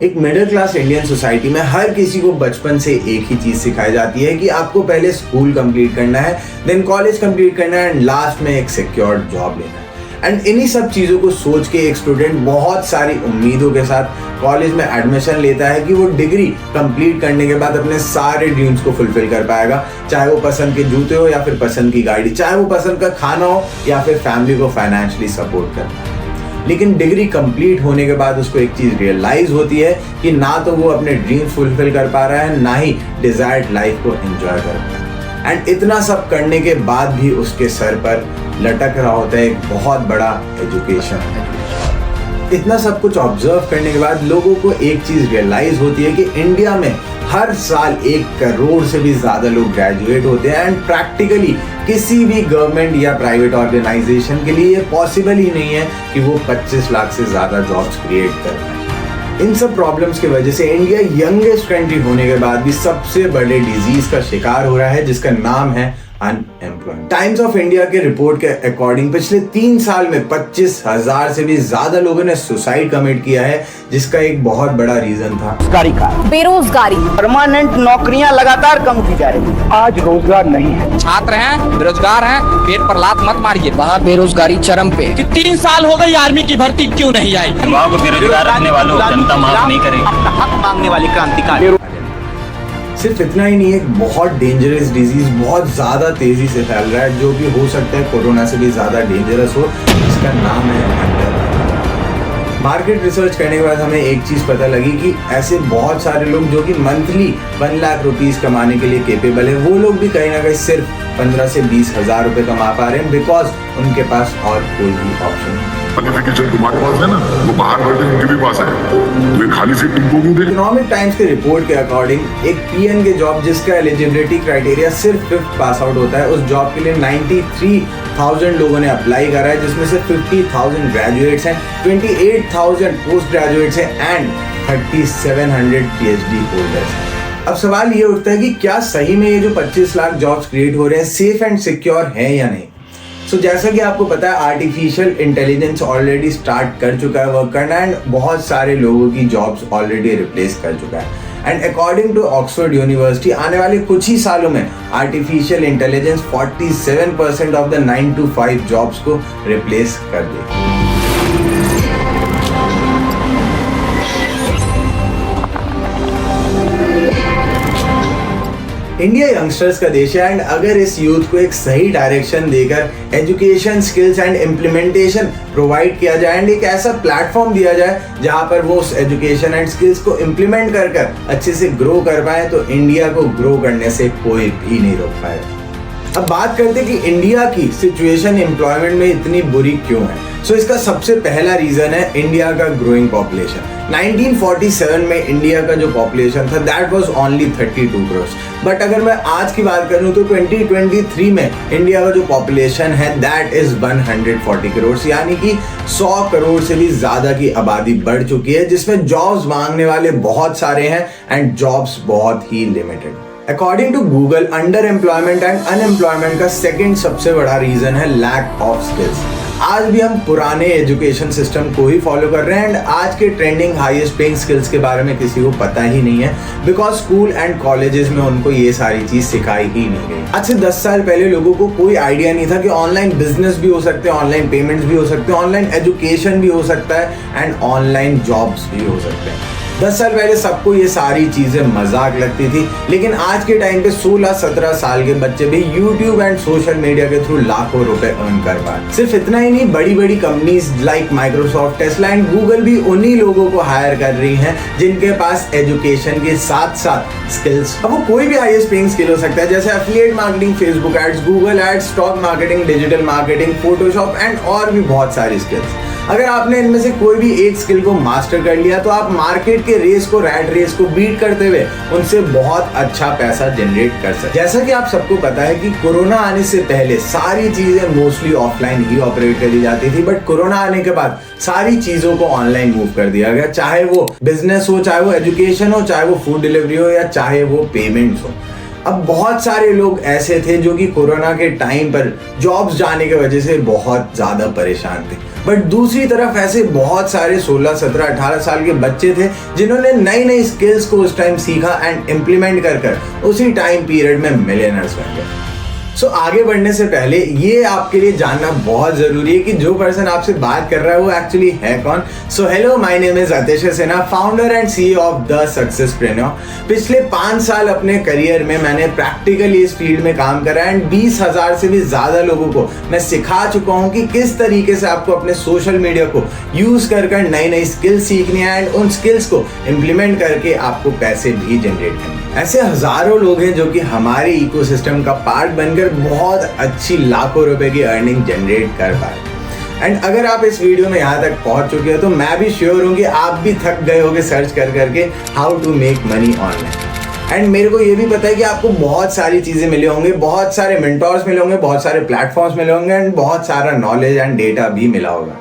एक middle class Indian society में हर किसी को बचपन से एक ही चीज सिखाई जाती है कि आपको पहले स्कूल कंप्लीट करना है, देन कॉलेज कंप्लीट करना है एंड लास्ट में एक सिक्योर्ड जॉब लेना है। एंड इन्हीं सब चीजों को सोच के एक स्टूडेंट बहुत सारी उम्मीदों के साथ कॉलेज में एडमिशन लेता है कि वो डिग्री कंप्लीट करने के बाद अपने सारे ड्रीम्स को फुलफिल कर पाएगा, चाहे वो पसंद के जूते हो या फिर पसंद की गाड़ी, चाहे वो पसंद का खाना हो या फिर फैमिली को फाइनेंशियली सपोर्ट करना। लेकिन डिग्री कंप्लीट होने के बाद उसको एक चीज रियलाइज होती है कि ना तो वो अपने ड्रीम्स फुलफिल कर पा रहा है, ना ही डिजायर्ड लाइफ को एंजॉय कर पा रहा है। एंड इतना सब करने के बाद भी उसके सर पर लटक रहा होता है एक बहुत बड़ा एजुकेशन। इतना सब कुछ ऑब्जर्व करने के बाद लोगों को एक चीज रियलाइज होती है कि इंडिया में हर साल 1 करोड़ से भी ज्यादा लोग ग्रेजुएट होते हैं एंड प्रैक्टिकली किसी भी गवर्नमेंट या प्राइवेट ऑर्गेनाइजेशन के लिए ये पॉसिबल ही नहीं है कि वो 25 लाख से ज्यादा जॉब्स क्रिएट कर पाए। इन सब प्रॉब्लम्स की वजह से इंडिया यंगेस्ट कंट्री होने के बाद भी सबसे बड़े डिजीज का शिकार हो रहा है, जिसका नाम है अनएम्प्लॉयमेंट। टाइम्स ऑफ इंडिया के रिपोर्ट के अकॉर्डिंग पिछले 3 साल में 25,000 से भी ज्यादा लोगों ने सुसाइड कमिट किया है, जिसका एक बहुत बड़ा रीजन था बेरोजगारी। परमानेंट नौकरियां लगातार कम की जा रही है, आज रोजगार नहीं है। छात्र हैं, बेरोजगार हैं, पेट पर लात मत मारिए। वहाँ बेरोजगारी चरम पे। कि 3 साल हो गई आर्मी की भर्ती क्यों नहीं आई? युवाओं को बेरोजगार रखने वालों को जनता माफ नहीं करेगी। अपना हक मांगने वाली क्रांतिकारी। सिर्फ इतना ही नहीं, एक बहुत डेंजरस डिजीज बहुत ज्यादा तेजी से फैल रहा है, जो कि हो सकता है कोरोना से भी ज्यादा डेंजरस हो, जिसका नाम है अंडरएम्प्लॉयमेंट। मार्केट रिसर्च करने के बाद हमें एक चीज पता लगी कि ऐसे बहुत सारे लोग जो कि मंथली 1 लाख रुपीस कमाने के लिए केपेबल है, वो लोग भी कहीं ना कहीं सिर्फ 15 से 20 हजार रुपए कमा पा रहे हैं, बिकॉज उनके पास और कोई भी ऑप्शन नहीं। क्वालिफिकेशन तुम्हारे पास है ना, वो बाहर बैठे उनके भी पास है, तो ये खाली सीट तुमको क्यों दे? इकोनॉमिक टाइम्स के रिपोर्ट के अकॉर्डिंग एक पीएन के जॉब जिसका एलिजिबिलिटी क्राइटेरिया सिर्फ 5th पास आउट होता है, उस जॉब के लिए 93,000 लोगों ने अप्लाई करा है, जिसमें से 50,000 ग्रेजुएट्स हैं, 28,000 पोस्ट ग्रेजुएट्स हैं एंड 3,700 PhD होल्डर्स हैं। अब सवाल ये उठता है कि क्या सही में ये जो 25 लाख जॉब्स क्रिएट हो रहे हैं सेफ एंड सिक्योर है या नहीं। जैसा कि आपको पता है, आर्टिफिशियल इंटेलिजेंस ऑलरेडी स्टार्ट कर चुका है वर्क करना एंड बहुत सारे लोगों की जॉब्स ऑलरेडी रिप्लेस कर चुका है। And according to Oxford University आने वाले कुछ ही सालों में artificial intelligence 47% of the 9 to 5 jobs को रिप्लेस कर देगी। इंडिया यंगस्टर्स का देश है एंड अगर इस यूथ को एक सही डायरेक्शन देकर education, skills and implementation provide किया जाए एंड एक ऐसा प्लेटफॉर्म दिया जाए जहां पर वो उस एजुकेशन एंड स्किल्स को इम्प्लीमेंट कर अच्छे से ग्रो कर पाए, तो इंडिया को ग्रो करने से कोई भी नहीं रोक पाएगा। अब बात करते हैं कि इंडिया की सिचुएशन एम्प्लॉयमेंट में इतनी बुरी क्यों है। इसका सबसे पहला रीजन है इंडिया का ग्रोइंग पॉपुलेशन। 1947 में इंडिया का जो पॉपुलेशन था that was only 32 crore, but अगर मैं आज की बात करूं तो 2023 में इंडिया का जो पॉपुलेशन है दैट इज 140 करोड़, यानी कि 100 करोड़ से भी ज्यादा की आबादी बढ़ चुकी है, जिसमें जॉब्स मांगने वाले बहुत सारे हैं एंड जॉब्स बहुत ही limited. According to Google, under employment and unemployment का सेकंड सबसे बड़ा रीजन है लैक ऑफ स्किल्स। आज भी हम पुराने एजुकेशन सिस्टम को ही फॉलो कर रहे हैं एंड आज के ट्रेंडिंग हाईएस्ट पेइंग स्किल्स के बारे में किसी को पता ही नहीं है, बिकॉज स्कूल एंड कॉलेजेस में उनको ये सारी चीज सिखाई ही नहीं गई। आज से 10 साल पहले लोगों को कोई आइडिया नहीं था कि ऑनलाइन बिजनेस भी हो सकते हैं, ऑनलाइन पेमेंट्स भी हो सकते हैं, ऑनलाइन एजुकेशन भी हो सकता है एंड ऑनलाइन जॉब्स भी हो सकते हैं। 10 साल पहले सबको ये सारी चीजें मजाक लगती थी, लेकिन आज के टाइम पे 16-17 साल के बच्चे भी YouTube एंड सोशल मीडिया के थ्रू लाखों रुपए अर्न कर पाए। सिर्फ इतना ही नहीं, बड़ी बड़ी companies like Microsoft, Tesla and Google भी उन्हीं लोगों को हायर कर रही हैं जिनके पास एजुकेशन के साथ साथ स्किल्स। अब वो कोई भी हाईएस्ट पेइंग स्किल हो सकता है, जैसे affiliate marketing, Facebook ads, Google ads, stock marketing, digital marketing, Photoshop and और भी बहुत सारी स्किल्स। अगर आपने इनमें से कोई भी एक स्किल को मास्टर कर लिया तो आप मार्केट के रेस को, रैट रेस को बीट करते हुए उनसे बहुत अच्छा पैसा जनरेट कर सकते। जैसा कि आप सबको पता है कि कोरोना आने से पहले सारी चीजें मोस्टली ऑफलाइन ही ऑपरेट करी जाती थी, बट कोरोना आने के बाद सारी चीजों को ऑनलाइन मूव कर दिया गया, चाहे वो बिजनेस हो, चाहे वो एजुकेशन हो, चाहे वो फूड डिलीवरी हो या चाहे वो पेमेंट्स हो। अब बहुत सारे लोग ऐसे थे जो कि कोरोना के टाइम पर जॉब्स जाने की वजह से बहुत ज़्यादा परेशान थे, बट दूसरी तरफ ऐसे बहुत सारे 16, 17, 18 साल के बच्चे थे जिन्होंने नई नई स्किल्स को उस टाइम सीखा एंड इम्प्लीमेंट कर उसी टाइम पीरियड में मिलियनर्स बन गए। सो आगे बढ़ने से पहले ये आपके लिए जानना बहुत जरूरी है कि जो पर्सन आपसे बात कर रहा है वो एक्चुअली है कौन। So hello, my name is Atesh Sinha, founder and CEO of the Successpreneur. पिछले 5 साल अपने करियर में मैंने प्रैक्टिकली इस फील्ड में काम करा एंड 20,000 से भी ज्यादा लोगों को मैं सिखा चुका हूँ कि किस तरीके से आपको अपने सोशल मीडिया को यूज कर नई नई स्किल्स सीखनी है एंड उन स्किल्स को इम्प्लीमेंट करके आपको पैसे भी जनरेट करने। ऐसे हजारों लोग हैं जो कि हमारे इकोसिस्टम का पार्ट बनकर बहुत अच्छी लाखों रुपए की अर्निंग जनरेट कर पा रहे। एंड अगर आप इस वीडियो में यहाँ तक पहुंच चुके हो तो मैं भी श्योर हूँ कि आप भी थक गए होगे सर्च करके how to make money online. And मेरे को ये भी पता है कि आपको बहुत सारी चीजें मिले होंगे, बहुत सारे मेंटोर्स मिले होंगे, बहुत सारे प्लेटफॉर्म्स मिले होंगे एंड बहुत सारा नॉलेज एंड डेटा भी मिला होगा,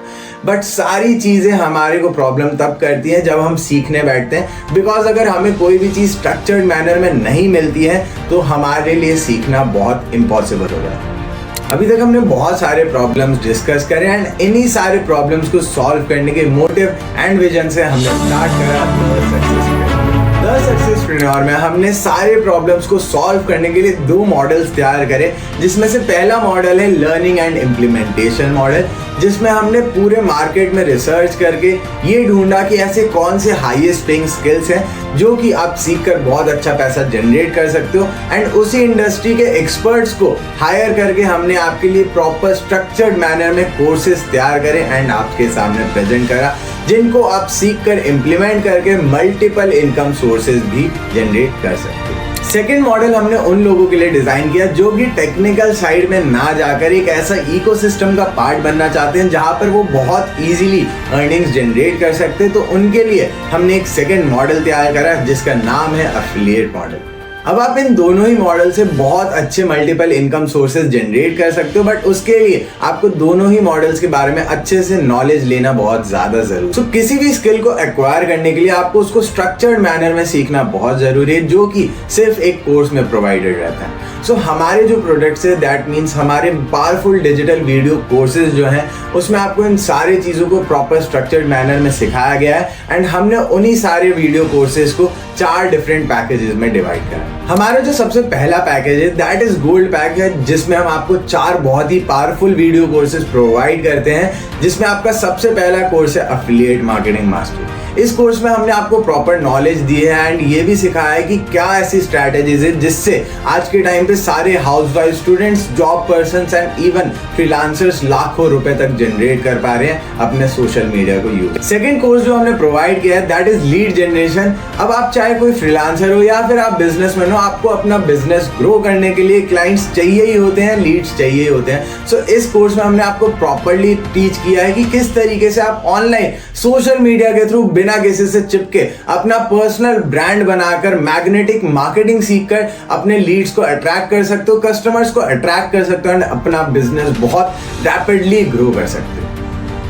बट सारी चीजें हमारे को प्रॉब्लम तब करती हैं जब हम सीखने बैठते हैं। बिकॉज अगर हमें कोई भी चीज स्ट्रक्चर्ड मैनर में नहीं मिलती है तो हमारे लिए सीखना बहुत इम्पॉसिबल हो जाता है। अभी तक हमने बहुत सारे प्रॉब्लम्स डिस्कस करे एंड इन्हीं सारे प्रॉब्लम्स को सॉल्व करने के मोटिव एंड विजन से हमने स्टार्ट करा द सक्सेसप्रेन्योर में हमने सारे प्रॉब्लम्स को सॉल्व करने के लिए 2 मॉडल्स तैयार करे, जिसमें से पहला मॉडल है लर्निंग एंड इम्प्लीमेंटेशन मॉडल, जिसमें हमने पूरे मार्केट में रिसर्च करके ये ढूंढा कि ऐसे कौन से हाईएस्ट पेइंग स्किल्स हैं जो कि आप सीखकर बहुत अच्छा पैसा जनरेट कर सकते हो एंड उसी इंडस्ट्री के एक्सपर्ट्स को हायर करके हमने आपके लिए प्रॉपर स्ट्रक्चर्ड मैनर में कोर्सेज तैयार करे एंड आपके सामने प्रेजेंट करा, जिनको आप सीख कर इम्प्लीमेंट करके मल्टीपल इनकम सोर्सेज भी जनरेट कर सकते हो। सेकेंड मॉडल हमने उन लोगों के लिए डिजाइन किया जो कि टेक्निकल साइड में ना जाकर एक ऐसा इकोसिस्टम का पार्ट बनना चाहते हैं जहां पर वो बहुत इजीली अर्निंग्स जनरेट कर सकते हैं। तो उनके लिए हमने एक सेकेंड मॉडल तैयार करा जिसका नाम है एफिलिएट मॉडल। अब आप इन दोनों ही मॉडल से बहुत अच्छे मल्टीपल इनकम सोर्सेज जनरेट कर सकते हो, बट उसके लिए आपको दोनों ही मॉडल्स के बारे में अच्छे से नॉलेज लेना बहुत ज्यादा जरूरी। सो किसी भी स्किल को एक्वायर करने के लिए आपको उसको स्ट्रक्चर्ड मैनर में सीखना बहुत जरूरी है, जो कि सिर्फ एक कोर्स में प्रोवाइडेड रहता है। सो हमारे जो प्रोडक्ट्स है दैट मीन्स हमारे पावरफुल डिजिटल वीडियो कोर्सेज जो हैं उसमें आपको इन सारी चीज़ों को प्रॉपर स्ट्रक्चर्ड मैनर में सिखाया गया है एंड हमने उन्हीं सारे वीडियो कोर्सेज को 4 डिफरेंट पैकेजेस में डिवाइड करा। हमारा जो सबसे पहला पैकेज है दैट इज गोल्ड पैक है, जिसमें हम आपको 4 बहुत ही पावरफुल वीडियो कोर्सेज प्रोवाइड करते हैं, जिसमें आपका सबसे पहला कोर्स है एफिलिएट मार्केटिंग मास्टरी। इस कोर्स में हमने आपको प्रॉपर नॉलेज दी है एंड ये भी सिखाया है कि क्या ऐसी स्ट्रैटेजीज है जिससे आज के टाइम पे सारे housewife, students, job persons and even freelancers लाखों रुपए तक जनरेट कर पा रहे हैं अपने सोशल मीडिया को यूज। सेकंड कोर्स जो हमने प्रोवाइड किया है दैट इज लीड जनरेशन। अब आप चाहे कोई फ्रीलांसर हो या फिर आप बिजनेसमैन हो, आपको अपना बिजनेस ग्रो करने के लिए क्लाइंट्स चाहिए ही होते हैं, लीड्स चाहिए ही होते हैं। सो इस कोर्स में हमने आपको प्रॉपरली टीच किया है कि किस तरीके से आप ऑनलाइन सोशल मीडिया के थ्रू बिना किसी से चिपके अपना पर्सनल ब्रांड बनाकर मैग्नेटिक मार्केटिंग सीखकर अपने लीड्स को अट्रैक्ट कर सकते हो, कस्टमर्स को अट्रैक्ट कर सकते हो एंड अपना बिजनेस बहुत रैपिडली ग्रो कर सकते हो।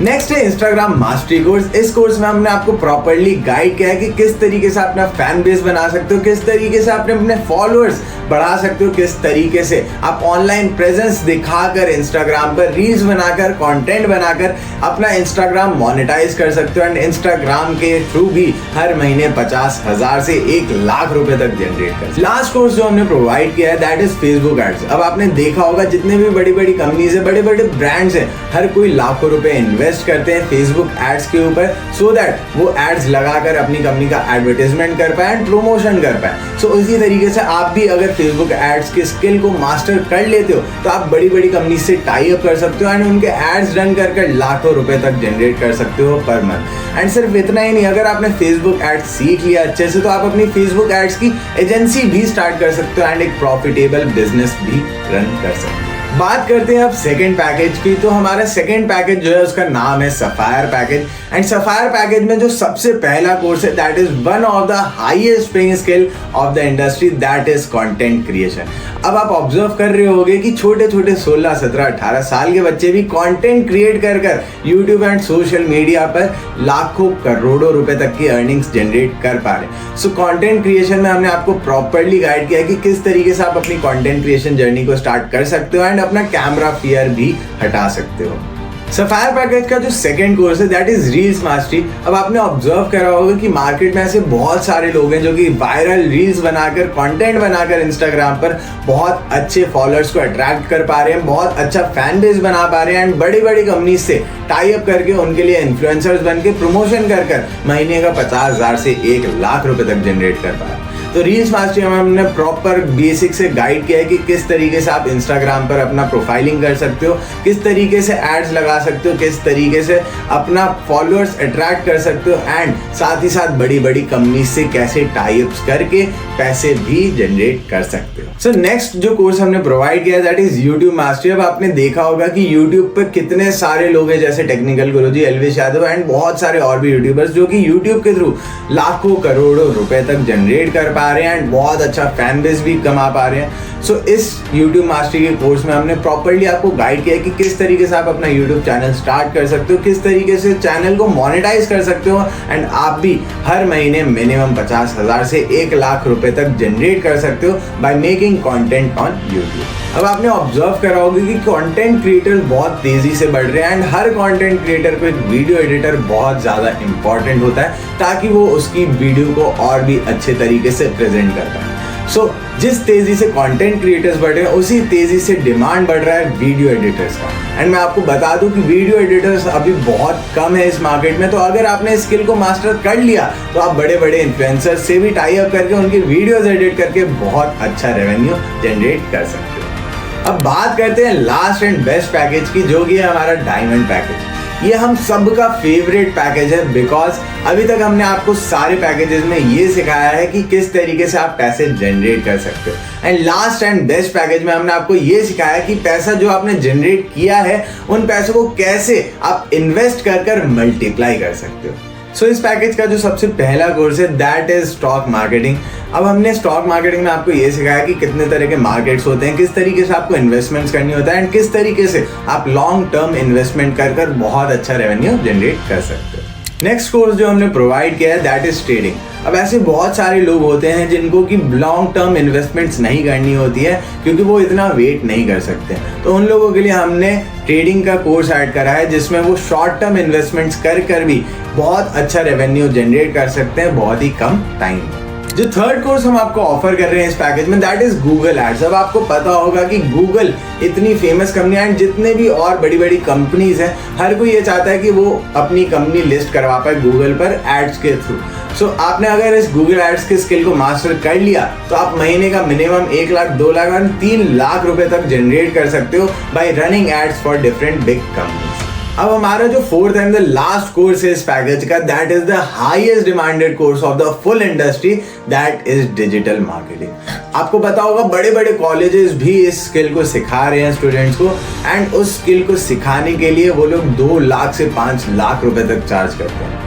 नेक्स्ट है इंस्टाग्राम मास्टरी कोर्स। इस कोर्स में हमने आपको प्रॉपरली गाइड किया है कि किस तरीके से अपना फैन बेस बना सकते हो, किस तरीके से अपने फॉलोअर्स बढ़ा सकते हो, किस तरीके से आप ऑनलाइन प्रेजेंस दिखाकर इंस्टाग्राम पर रील्स बनाकर, कंटेंट बनाकर अपना इंस्टाग्राम मोनेटाइज कर सकते हो एंड इंस्टाग्राम के थ्रू भी हर महीने 50,000 से 1 लाख रुपए तक जनरेट कर। लास्ट कोर्स जो हमने प्रोवाइड किया है दैट इज फेसबुक एड्स। अब आपने देखा होगा जितने भी बड़ी बड़ी कंपनीज है, बड़े बड़े ब्रांड्स हैं, हर कोई लाखों रुपए इन्वेस्ट करते हैं फेसबुक एड्स के ऊपर सो दैट वो एड्स लगाकर अपनी कंपनी का एडवर्टाइजमेंट कर पाए एंड प्रमोशन कर पाए। सो इसी तरीके से आप भी अगर फेसबुक एड्स के स्किल को मास्टर कर लेते हो तो आप बड़ी बड़ी कंपनी से टाई अप कर सकते हो एंड उनके एड्स रन कर लाखों रुपए तक जनरेट कर सकते हो पर मंथ। एंड सिर्फ इतना ही नहीं, अगर आपने फेसबुक एड्स सीख लिया अच्छे से तो आप अपनी फेसबुक एड्स की एजेंसी भी स्टार्ट कर सकते हो एंड एक प्रॉफिटेबल बिजनेस भी रन कर सकते हो। बात करते हैं अब सेकंड पैकेज की। तो हमारा सेकंड पैकेज जो है उसका नाम है sapphire package. And sapphire package में जो सबसे पहला कोर्स है that is one of the highest paying skill of the industry, that is content creation. अब आप ऑब्जर्व कर रहे होंगे कि छोटे छोटे 16, 17, 18 साल के बच्चे भी कंटेंट क्रिएट कर कर यूट्यूब एंड सोशल मीडिया पर लाखों करोड़ों रुपए तक की अर्निंग्स जनरेट कर पा रहे हैं। सो कंटेंट क्रिएशन में हमने आपको प्रॉपर्ली गाइड किया कि किस तरीके से आप अपनी कंटेंट क्रिएशन जर्नी को स्टार्ट कर सकते हो एंड अपना कैमरा फियर भी हटा सकते हो। सफायर पैकेज का जो सेकंड कोर्स है दैट इज रील्स मास्टरी। अब आपने ऑब्जर्व करा होगा कि मार्केट में ऐसे बहुत सारे लोग हैं जो कि वायरल रील्स बनाकर, कंटेंट बनाकर इंस्टाग्राम पर बहुत अच्छे फॉलोअर्स को अट्रैक्ट कर पा रहे हैं, बहुत अच्छा फैन बेस बना पा रहे हैं एंड बड़ी बड़ी कंपनी से टाई अप करके उनके लिए इन्फ्लुएंसर्स बन के प्रमोशन कर कर महीने का 50,000 से 1 लाख रुपए तक जनरेट कर पा रहे हैं। तो रील्स मास्टरी में हमने प्रॉपर बेसिक से गाइड किया है कि किस तरीके से आप इंस्टाग्राम पर अपना प्रोफाइलिंग कर सकते हो, किस तरीके से एड्स लगा सकते हो, किस तरीके से अपना फॉलोअर्स अट्रैक्ट कर सकते हो एंड साथ ही साथ बड़ी बड़ी कंपनी से कैसे टाई अप्स करके पैसे भी जनरेट कर सकते हो। सो नेक्स्ट जो कोर्स हमने प्रोवाइड किया दैट इज यूट्यूब मास्टरी। अब आपने देखा होगा कि यूट्यूब पर कितने सारे लोग हैं जैसे technical Guruji, Elvish Yadav and बहुत सारे और भी यूट्यूबर्स जो कि यूट्यूब के थ्रू लाखों करोड़ों रुपए तक जनरेट कर पा रहे हैं एंड बहुत अच्छा फैन बेस भी कमा पा रहे हैं। सो इस यूट्यूब मास्टरी के कोर्स में हमने प्रॉपर्ली आपको गाइड किया कि किस तरीके से आप अपना यूट्यूब चैनल स्टार्ट कर सकते हो, किस तरीके से चैनल को मोनेटाइज कर सकते हो एंड आप भी हर महीने मिनिमम 50,000 से 1 लाख रुपए तक जनरेट कर सकते हो by making content on YouTube. अब आपने ऑब्जर्व करा होगा कि कंटेंट क्रिएटर्स बहुत तेजी से बढ़ रहे हैं एंड हर कंटेंट क्रिएटर को एक वीडियो एडिटर बहुत ज्यादा इंपॉर्टेंट होता है ताकि वो उसकी वीडियो को और भी अच्छे तरीके से प्रेजेंट कर पाए। सो जिस तेजी से कंटेंट क्रिएटर्स बढ़ रहे हैं उसी तेजी से डिमांड बढ़ रहा है वीडियो एडिटर्स का। एंड मैं आपको बता दूं कि वीडियो एडिटर्स अभी बहुत कम है इस मार्केट में। तो अगर आपने स्किल को मास्टर कर लिया तो आप बड़े बड़े इन्फ्लुएंसर्स से भी टाई अप करके उनकी वीडियोस एडिट करके बहुत अच्छा रेवेन्यू जनरेट कर सकते हो। अब बात करते हैं लास्ट एंड बेस्ट पैकेज की, जो कि है हमारा डायमंड पैकेज। ये हम सबका फेवरेट पैकेज है बिकॉज अभी तक हमने आपको सारे पैकेजेस में ये सिखाया है कि किस तरीके से आप पैसे जनरेट कर सकते हो and last and best package में हमने आपको ये सिखाया कि पैसा जो आपने जनरेट किया है उन पैसों को कैसे आप इन्वेस्ट कर कर मल्टीप्लाई कर सकते हो। सो इस पैकेज का जो सबसे पहला कोर्स है दैट इज स्टॉक मार्केटिंग। अब हमने स्टॉक मार्केटिंग में आपको ये सिखाया कि कितने तरह के मार्केट्स होते हैं, किस तरीके से आपको इन्वेस्टमेंट्स करनी होता है एंड किस तरीके से आप लॉन्ग टर्म इन्वेस्टमेंट कर कर बहुत अच्छा रेवेन्यू जनरेट कर सकते हो। नेक्स्ट कोर्स जो हमने प्रोवाइड किया है दैट इज ट्रेडिंग। अब ऐसे बहुत सारे लोग होते हैं जिनको कि लॉन्ग टर्म इन्वेस्टमेंट्स नहीं करनी होती है क्योंकि वो इतना वेट नहीं कर सकते। तो उन लोगों के लिए हमने ट्रेडिंग का कोर्स ऐड करा है जिसमें वो शॉर्ट टर्म इन्वेस्टमेंट्स कर कर भी बहुत अच्छा रेवेन्यू जनरेट कर सकते हैं बहुत ही कम टाइम। जो थर्ड कोर्स हम आपको ऑफर कर रहे हैं इस पैकेज में दैट इज गूगल एड्स। अब आपको पता होगा कि गूगल इतनी फेमस कंपनी एंड जितने भी और बड़ी बड़ी कंपनीज हैं हर कोई ये चाहता है कि वो अपनी कंपनी लिस्ट करवा पाए गूगल पर एड्स के थ्रू। सो आपने अगर इस गूगल एड्स के स्किल को मास्टर कर लिया तो आप महीने का मिनिमम 1 लाख, 2 लाख और 3 लाख रुपए तक जनरेट कर सकते हो by running ads for different big companies. अब हमारा जो fourth and the last course है इस पैकेज का that is the highest demanded course of the full industry that is digital marketing. आपको पता होगा बड़े बड़े कॉलेजेस भी इस स्किल को सिखा रहे हैं स्टूडेंट्स को एंड उस स्किल को सिखाने के लिए वो लोग 2 लाख से 5 लाख रुपए तक चार्ज करते हैं।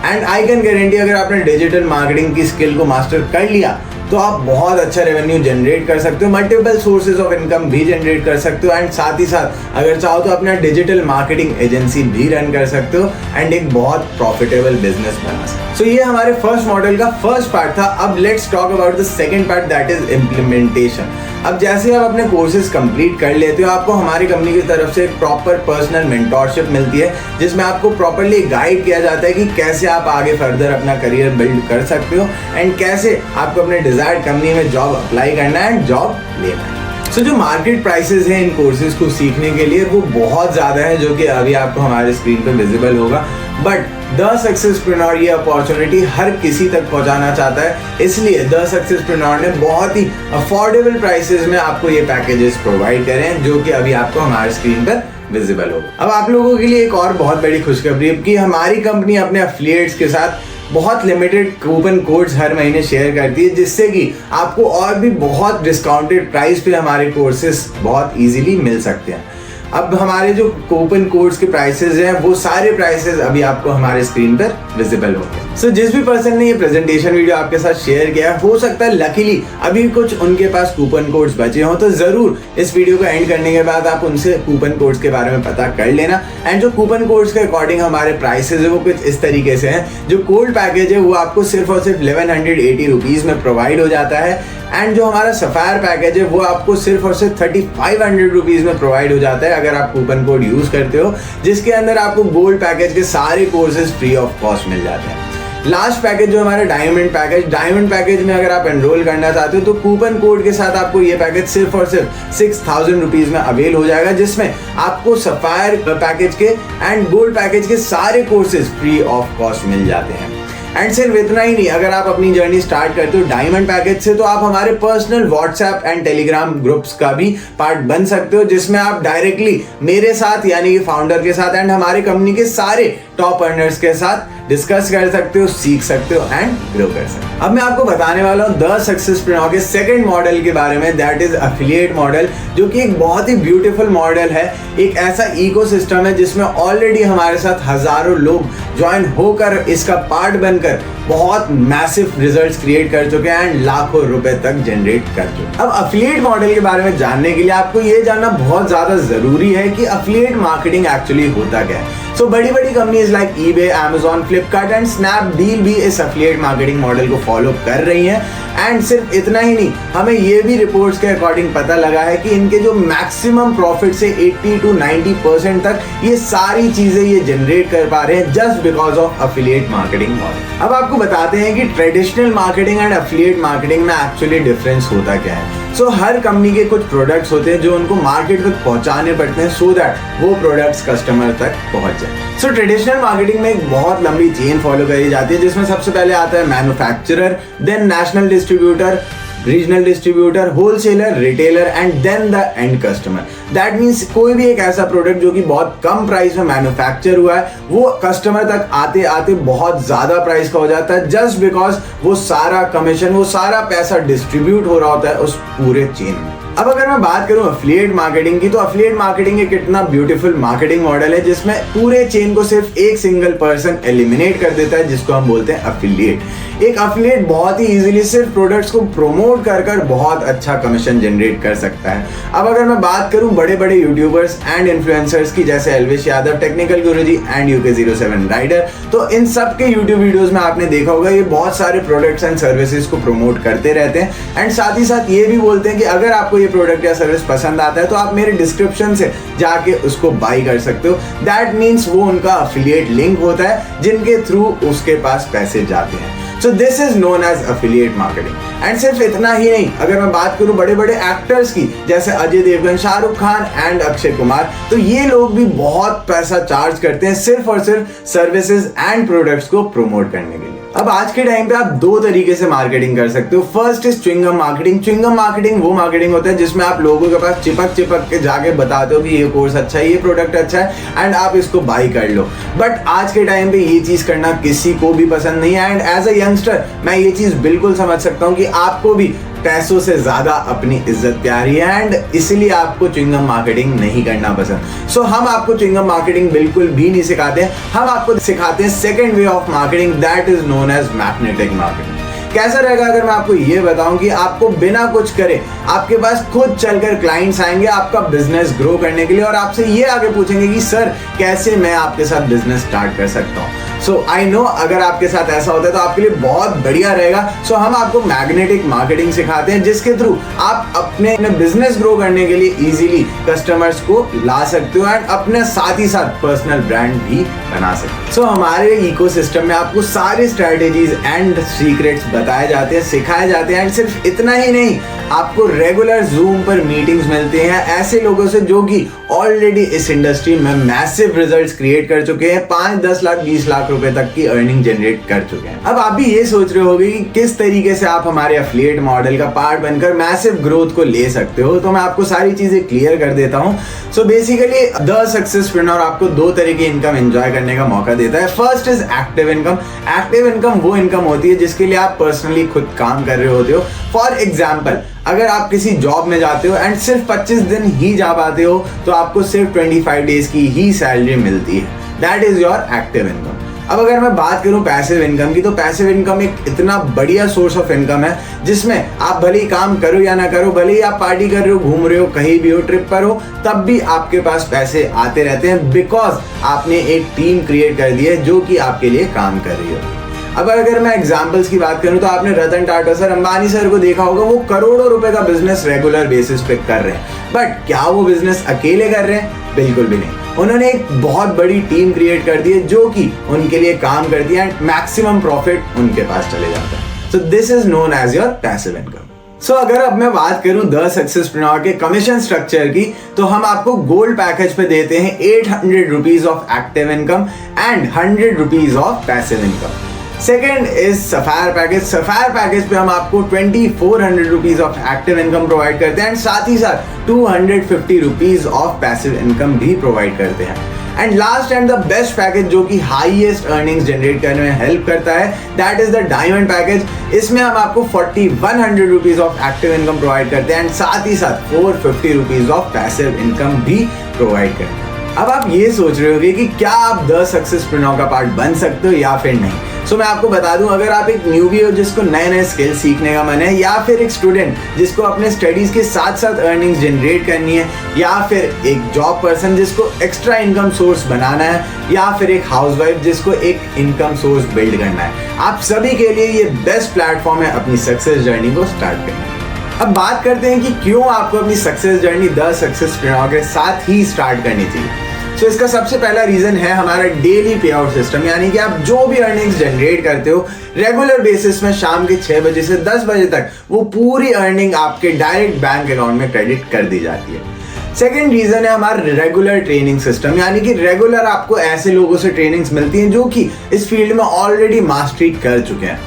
एंड आई कैन गारंटी अगर आपने डिजिटल मार्केटिंग की स्किल को मास्टर कर लिया तो आप बहुत अच्छा रेवेन्यू जनरेट कर सकते हो, मल्टीपल सोर्सेज ऑफ इनकम भी जनरेट कर सकते हो एंड साथ ही साथ अगर चाहो तो अपना डिजिटल मार्केटिंग एजेंसी भी रन कर सकते हो एंड एक बहुत प्रॉफिटेबल बिजनेस बना सकते हो। सो ये हमारे फर्स्ट मॉडल का फर्स्ट पार्ट था। अब let's talk about the second part that is implementation. अब जैसे आप अपने कोर्सेज कंप्लीट कर लेते हो आपको हमारी कंपनी की तरफ से एक प्रॉपर पर्सनल मेंटोरशिप मिलती है जिसमें आपको प्रॉपर्ली गाइड किया जाता है कि कैसे आप आगे फर्दर अपना करियर बिल्ड कर सकते हो एंड कैसे आपको अपने डिजायर्ड कंपनी में जॉब अप्लाई करना है एंड जॉब लेना है। सो जो मार्केट प्राइसेस हैं इन कोर्सेज को सीखने के लिए वो बहुत ज़्यादा है जो कि अभी आपको हमारे स्क्रीन पे विजिबल होगा, बट द सक्सेसप्रेन्योर ये अपॉर्चुनिटी हर किसी तक पहुंचाना चाहता है, इसलिए द सक्सेसप्रेन्योर ने बहुत ही अफोर्डेबल प्राइसेस में आपको ये पैकेजेस प्रोवाइड करे हैं जो कि अभी आपको हमारे स्क्रीन पर विजिबल होगा। अब आप लोगों के लिए एक और बहुत बड़ी खुशखबरी है कि हमारी कंपनी अपने एफिलिएट्स के साथ बहुत लिमिटेड कूपन कोड्स हर महीने शेयर करती है, जिससे कि आपको और भी बहुत डिस्काउंटेड प्राइस पे हमारे कोर्सेज बहुत इजीली मिल सकते हैं। अब हमारे जो कूपन कोड्स के प्राइसेस हैं वो सारे प्राइसेस अभी आपको हमारे स्क्रीन पर विजिबल होंगे। सो जिस भी पर्सन ने ये प्रेजेंटेशन वीडियो आपके साथ शेयर किया, हो सकता है लकीली अभी कुछ उनके पास कूपन कोड्स बचे हों, तो जरूर इस वीडियो को एंड करने के बाद आप उनसे कूपन कोड्स के बारे में पता कर लेना। एंड जो कूपन कोड्स के अकॉर्डिंग हमारे प्राइसेस है वो कुछ इस तरीके से हैं। जो गोल्ड पैकेज है वो आपको सिर्फ और सिर्फ 1180 रुपीज में प्रोवाइड हो जाता है। एंड जो हमारा सफायर पैकेज है वो आपको सिर्फ और सिर्फ 3500 रुपीज में प्रोवाइड हो जाता है अगर आप कूपन कोड यूज करते हो, जिसके अंदर आपको गोल्ड पैकेज के सारे कोर्सेज फ्री ऑफ कॉस्ट मिल जाते हैं। लास्ट पैकेज जो हमारा डायमंड पैकेज में अगर आप एनरोल करना चाहते हो तो कूपन कोड के साथ आपको ये पैकेज सिर्फ और सिर्फ 6000 रुपीज में अवेल हो जाएगा, जिसमें आपको सफायर पैकेज के एंड गोल्ड पैकेज के सारे कोर्सेज फ्री ऑफ कॉस्ट मिल जाते हैं। एंड सिर्फ इतना ही नहीं, अगर आप अपनी जर्नी स्टार्ट करते हो डायमंड पैकेज से, तो आप हमारे personal WhatsApp and Telegram groups का भी पार्ट बन सकते हो, जिसमें आप डायरेक्टली मेरे साथ यानी कि फाउंडर के साथ एंड हमारे कंपनी के सारे टॉप अर्नर्स के साथ डिस्कस कर सकते हो, सीख सकते हो एंड ग्रो कर सकते हो। अब मैं आपको बताने वाला हूँ द सक्सेसप्रेन्योर के सेकंड मॉडल के बारे में, दैट इज एफिलिएट मॉडल, जो कि एक बहुत ही ब्यूटीफुल मॉडल है। एक ऐसा इकोसिस्टम है जिसमें ऑलरेडी हमारे साथ हजारों लोग ज्वाइन होकर इसका पार्ट बनकर बहुत मैसिव रिजल्ट्स क्रिएट कर चुके हैं एंड लाखों रुपए तक जनरेट कर चुके। अब एफिलिएट मॉडल के बारे में जानने के लिए आपको ये जानना बहुत ज्यादा जरूरी है कि एफिलिएट मार्केटिंग एक्चुअली होता क्या है। सो बड़ी बड़ी companies like eBay, Amazon, Flipkart and Snapdeal भी इस एफिलिएट मार्केटिंग मॉडल को फॉलो कर रही हैं। एंड सिर्फ इतना ही नहीं, हमें ये भी रिपोर्ट्स के अकॉर्डिंग पता लगा है कि इनके जो मैक्सिमम प्रॉफिट से 80 to 90% तक ये सारी चीजें ये जनरेट कर पा रहे हैं just because of affiliate marketing model. अब आपको बताते हैं कि traditional marketing and affiliate marketing में एक्चुअली डिफरेंस होता क्या है। सो हर कंपनी के कुछ प्रोडक्ट्स होते हैं जो उनको मार्केट तक पहुंचाने पड़ते हैं सो दैट वो प्रोडक्ट्स कस्टमर तक पहुंच जाए। सो ट्रेडिशनल मार्केटिंग में एक बहुत लंबी चेन फॉलो करी जाती है, जिसमें सबसे पहले आता है manufacturer, then national distributor, regional distributor, wholesaler, retailer and then the end customer. That means कोई भी एक ऐसा प्रोडक्ट जो कि बहुत कम प्राइस में मैन्युफैक्चर हुआ है वो कस्टमर तक आते आते बहुत ज्यादा प्राइस का हो जाता है, जस्ट बिकॉज वो सारा कमीशन, वो सारा पैसा डिस्ट्रीब्यूट हो रहा होता है उस पूरे चेन में। अब अगर मैं बात करूं एफिलिएट मार्केटिंग की, तो एफिलिएट मार्केटिंग एक इतना ब्यूटीफुल मार्केटिंग मॉडल है जिसमें पूरे चेन को सिर्फ एक सिंगल पर्सन एलिमिनेट कर देता है, जिसको हम बोलते हैं एफिलिएट। एक एफिलिएट बहुत ही इजीली सिर्फ प्रोडक्ट्स को प्रमोट कर कर बहुत अच्छा कमीशन जनरेट कर सकता है। अब अगर मैं बात करूं बड़े बड़े यूट्यूबर्स एंड इन्फ्लुएंसर्स की, जैसे Elvish Yadav, technical Guruji and UK07 rider, तो इन सब के यूट्यूब वीडियोस में आपने देखा होगा ये बहुत सारे प्रोडक्ट्स एंड सर्विसेज को प्रमोट करते रहते हैं एंड साथ ही साथ ये भी बोलते हैं कि अगर आपको प्रोडक्ट या सर्विस पसंद आता है तो आप मेरे डिस्क्रिप्शन से जाके उसको बाय कर सकते हो। दैट मीन्स वो उनका एफिलिएट लिंक होता है जिनके थ्रू उसके पास पैसे जाते हैं। So this is known as affiliate marketing. And सिर्फ इतना ही नहीं, अगर मैं बात करूं बड़े बड़े एक्टर्स की, जैसे अजय देवगन, शाहरुख खान एंड अक्षय कुमार, तो ये लोग भी बहुत पैसा चार्ज करते हैं सिर्फ और सिर्फ सर्विसेज एंड प्रोडक्ट्स को प्रमोट करने के लिए। अब आज के टाइम पे आप दो तरीके से मार्केटिंग कर सकते हो। First is chewing gum marketing. Chewing gum marketing वो मार्केटिंग होता है जिसमें आप लोगों के पास चिपक के जाके बताते हो कि ये कोर्स अच्छा है, ये प्रोडक्ट अच्छा है एंड आप इसको बाय कर लो। बट आज के टाइम पे ये चीज करना किसी को भी पसंद नहीं है एंड एज अ यंगस्टर मैं ये चीज बिल्कुल समझ सकता हूँ कि आपको भी पैसों से ज्यादा अपनी इज्जत प्यारी है एंड इसलिए आपको च्युइंगम मार्केटिंग नहीं करना पसंद। सो हम आपको च्युइंगम मार्केटिंग बिल्कुल भी नहीं सिखाते हैं, हम आपको सिखाते हैं second way of marketing, that is known as magnetic marketing. कैसा रहेगा अगर मैं आपको ये बताऊं कि आपको बिना कुछ करे आपके पास खुद चलकर क्लाइंट्स आएंगे आपका बिजनेस ग्रो करने के लिए और आपसे ये आगे पूछेंगे कि सर कैसे मैं आपके साथ बिजनेस स्टार्ट कर सकता हूं। सो आई नो अगर आपके साथ ऐसा होता है तो आपके लिए बहुत बढ़िया रहेगा। सो हम आपको मैग्नेटिक मार्केटिंग सिखाते हैं जिसके थ्रू आप अपने बिजनेस ग्रो करने के लिए इजीली कस्टमर्स को ला सकते हो एंड अपने साथ ही साथ पर्सनल ब्रांड भी बना सकते हो। सो हमारे इकोसिस्टम में आपको सारे स्ट्रेटेजीज एंड सीक्रेट्स बताए जाते हैं, सिखाए जाते हैं एंड सिर्फ इतना ही नहीं, आपको रेगुलर जूम पर मीटिंग्स मिलती हैं ऐसे लोगों से जो कि ऑलरेडी इस इंडस्ट्री में मैसिव रिजल्ट्स क्रिएट कर चुके हैं, 5, 10 लाख 20 लाख रुपए तक की अर्निंग जनरेट कर चुके हैं। अब आप भी ये सोच रहे होगे कि किस तरीके से आप हमारे एफिलिएट मॉडल का पार्ट बनकर मैसिव ग्रोथ को ले सकते हो, तो मैं आपको सारी चीजें क्लियर कर देता हूं। सो बेसिकली द सक्सेसप्रेन्योर आपको दो तरह की इनकम एंजॉय करने का मौका देता है। First is active income. Active income वो इनकम होती है जिसके लिए आप पर्सनली खुद काम कर रहे होते हो। फॉर एग्जाम्पल, अगर आप किसी जॉब में जाते हो एंड सिर्फ 25 दिन ही जा पाते हो तो आपको सिर्फ 25 डेज की ही सैलरी मिलती है। That is your active income. अब अगर मैं बात करूं पैसिव इनकम की, तो पैसिव इनकम एक इतना बढ़िया सोर्स ऑफ इनकम है जिसमें आप भले ही काम करो या ना करो, भले ही आप पार्टी कर रहे हो, घूम रहे हो, कहीं भी हो, ट्रिप पर हो, तब भी आपके पास पैसे आते रहते हैं बिकॉज आपने एक टीम क्रिएट कर दी है जो कि आपके लिए काम कर रही हो। अब अगर मैं एग्जांपल्स की बात करूं तो आपने रतन टाटा सर, अंबानी सर को देखा होगा, वो करोड़ों रुपए का बिजनेस रेगुलर बेसिस पे कर रहे हैं। बट क्या वो बिजनेस अकेले कर रहे हैं? बिल्कुल भी नहीं। उन्होंने एक बहुत बड़ी टीम क्रिएट कर दी है जो कि उनके लिए काम करती है एंड मैक्सिमम प्रॉफिट उनके पास चले जाता है। So this is known as your passive income. So अगर अब मैं बात करूं द सक्सेसप्रेन्योर के कमीशन स्ट्रक्चर की, तो हम आपको गोल्ड पैकेज पे देते हैं 800 rupees of active income and 100 rupees of passive income. Second is sapphire package. Sapphire package पे हम आपको 2400 rupees of active income provide करते हैं एंड साथ ही साथ 250 रुपीज ऑफ पैसिव इनकम भी प्रोवाइड करते हैं। And last and the best package जो कि हाईएस्ट अर्निंग्स जनरेट करने में हेल्प करता है, that is the diamond package. इसमें हम आपको 4100 rupees of active income provide करते हैं एंड साथ ही साथ 450 रुपीज ऑफ पैसिव इनकम भी प्रोवाइड करते हैं। अब आप ये सोच रहे होगे कि क्या आप द सक्सेसप्रेन्योर का पार्ट बन सकते हो या फिर नहीं। सो मैं आपको बता दूं, अगर आप एक न्यूबी हो जिसको नए नए स्किल सीखने का मन है, या फिर एक स्टूडेंट जिसको अपने स्टडीज के साथ साथ अर्निंग्स जनरेट करनी है, या फिर एक जॉब पर्सन जिसको एक्स्ट्रा इनकम सोर्स बनाना है, या फिर एक हाउसवाइफ जिसको एक इनकम सोर्स बिल्ड करना है, आप सभी के लिए ये बेस्ट प्लेटफॉर्म है अपनी सक्सेस जर्नी को स्टार्ट करने की। अब बात करते हैं कि क्यों आपको अपनी सक्सेस जर्नी द सक्सेसप्रेन्योर के साथ ही स्टार्ट करनी चाहिए। सो इसका सबसे पहला रीजन है हमारा डेली पे आउट सिस्टम, यानी कि आप जो भी अर्निंग्स जनरेट करते हो रेगुलर बेसिस में शाम के 6 बजे से 10 बजे तक वो पूरी अर्निंग आपके डायरेक्ट बैंक अकाउंट में क्रेडिट कर दी जाती है। सेकेंड रीजन है हमारा रेगुलर ट्रेनिंग सिस्टम, यानी कि रेगुलर आपको ऐसे लोगों से ट्रेनिंग्स मिलती हैं जो कि इस फील्ड में ऑलरेडी मास्टरी कर चुके हैं।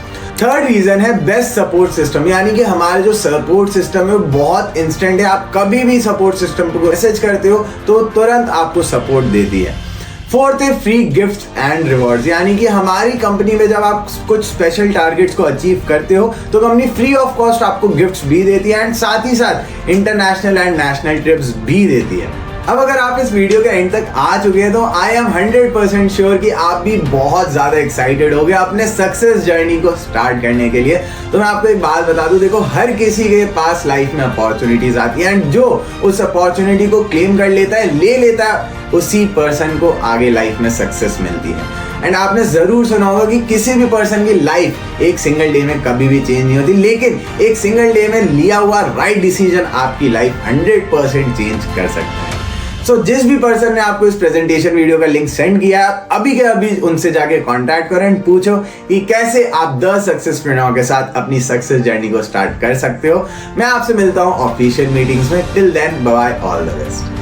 थर्ड रीजन है बेस्ट सपोर्ट सिस्टम, यानी कि हमारे जो सपोर्ट सिस्टम है वो बहुत इंस्टेंट है। आप कभी भी सपोर्ट सिस्टम को मैसेज करते हो तो तुरंत आपको सपोर्ट देती है। फोर्थ है फ्री गिफ्ट्स एंड रिवॉर्ड्स, यानी कि हमारी कंपनी में जब आप कुछ स्पेशल टारगेट्स को अचीव करते हो तो कंपनी फ्री ऑफ कॉस्ट आपको गिफ्ट्स भी देती है एंड साथ ही साथ इंटरनेशनल एंड नेशनल ट्रिप्स भी देती है। अब अगर आप इस वीडियो के एंड तक आ चुके हैं तो आई एम 100% श्योर कि आप भी बहुत ज्यादा एक्साइटेड हो गए अपने सक्सेस जर्नी को स्टार्ट करने के लिए। तो मैं आपको एक बात बता दूं, देखो हर किसी के पास लाइफ में अपॉर्चुनिटीज आती है एंड जो उस अपॉर्चुनिटी को क्लेम कर लेता है, ले लेता है, उसी पर्सन को आगे लाइफ में सक्सेस मिलती है। एंड आपने जरूर सुना होगा कि किसी भी पर्सन की लाइफ एक सिंगल डे में कभी भी चेंज नहीं होती, लेकिन एक सिंगल डे में लिया हुआ राइट डिसीजन आपकी लाइफ 100% चेंज कर सकता है। सो जिस भी पर्सन ने आपको इस प्रेजेंटेशन वीडियो का लिंक सेंड किया, अभी के अभी उनसे जाके कांटेक्ट करो एंड पूछो कि कैसे आप द सक्सेसप्रेन्योर के साथ अपनी सक्सेस जर्नी को स्टार्ट कर सकते हो। मैं आपसे मिलता हूं ऑफिशियल मीटिंग्स में। Till then bye, all the best.